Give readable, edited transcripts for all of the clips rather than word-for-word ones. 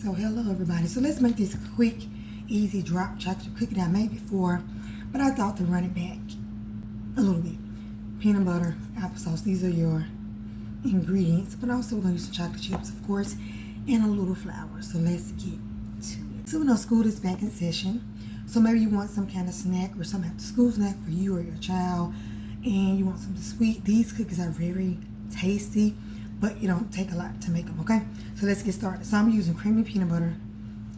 So hello everybody. So let's make this quick, easy drop chocolate cookie that I made before, but I thought to run it back a little bit. Peanut butter, applesauce, these are your ingredients, but also we're gonna use some chocolate chips, of course, and a little flour. So let's get to it. So we know school is back in session, so maybe you want some kind of snack or some after school snack for you or your child, and you want something sweet. These cookies are very tasty, but you don't take a lot to make them, okay? So let's get started. So I'm using creamy peanut butter,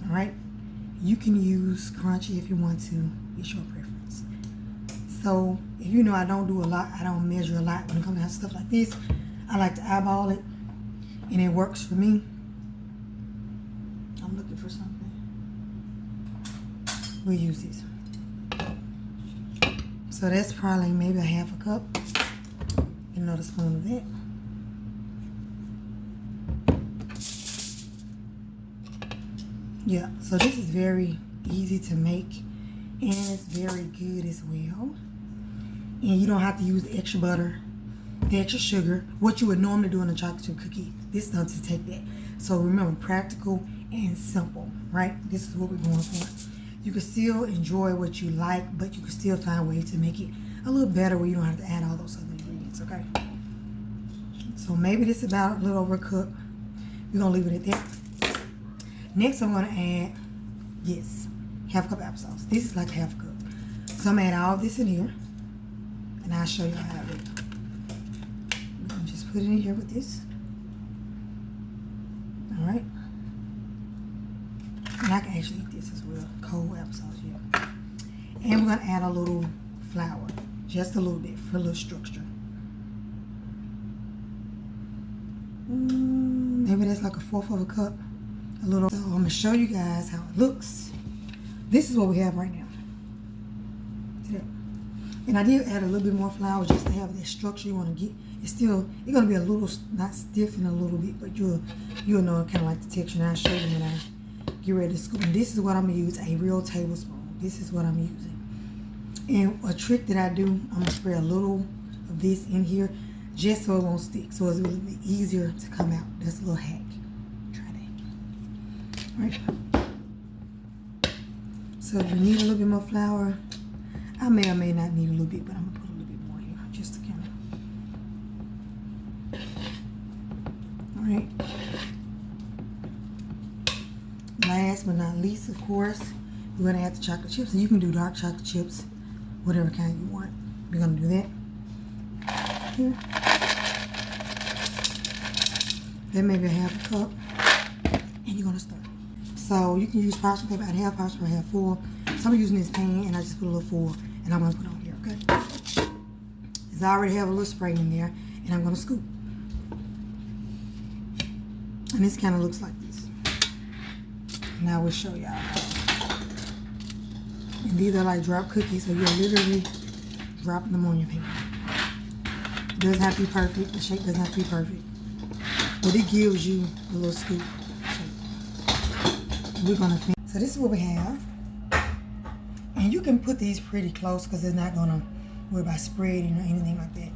all right? You can use crunchy if you want to, it's your preference. So if you know I don't do a lot, I don't measure a lot when it comes to stuff like this. I like to eyeball it, and it works for me. I'm looking for something. We'll use this. So that's probably maybe a half a cup. Another spoon of that. Yeah, so this is very easy to make, and it's very good as well. And you don't have to use the extra butter, the extra sugar, what you would normally do in a chocolate chip cookie. This doesn't take that. So remember, practical and simple, right? This is what we're going for. You can still enjoy what you like, but you can still find ways to make it a little better where you don't have to add all those other ingredients, okay? So maybe this is about a little over a cup. We're gonna leave it at that. Next, I'm going to add, yes, half a cup applesauce. This is like half a cup. So I'm going to add all this in here, and I'll show you how I do it. I'm going to just put it in here with this. All right. And I can actually eat this as well, cold applesauce, yeah. And we're going to add a little flour, just a little bit for a little structure. Maybe that's like a fourth of a cup. A little. So I'm going to show you guys how it looks. This is what we have right now. See that? And I did add a little bit more flour just to have that structure you want to get. It's going to be a little, not stiff in a little bit, but you'll know kind of like the texture. And I'll show you when I get ready to scoop. And this is what I'm going to use, a real tablespoon. This is what I'm using. And a trick that I do, I'm going to spray a little of this in here just so it won't stick. So it's a little bit easier to come out. That's a little hack. Right. So if you need a little bit more flour, I may or may not need a little bit, but I'm gonna put a little bit more here just to kind of. All right. Last but not least, of course, we're gonna add the chocolate chips, and you can do dark chocolate chips, whatever kind you want. We're gonna do that here. Then maybe a half a cup, and you're gonna stir. So you can use parchment paper, about half parchment paper, half full. So I'm using this pan, and I just put a little full, and I'm gonna put it on here, okay? Because I already have a little spray in there, and I'm gonna scoop. And this kind of looks like this. Now we'll show y'all. And these are like drop cookies, so you're literally dropping them on your pan. It doesn't have to be perfect. The shape doesn't have to be perfect, but it gives you a little scoop. We're gonna finish. So this is what we have, and you can put these pretty close because it's not gonna worry about spreading or anything like that.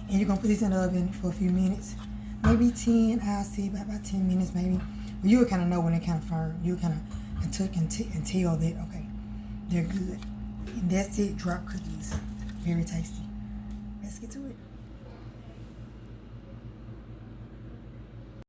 And you're gonna put this in the oven for a few minutes, maybe 10. I'll see about 10 minutes maybe. But you'll kind of know when they're kind of firm. You kind of can tell that okay, they're good. And that's it. Drop cookies, very tasty. Let's get to it.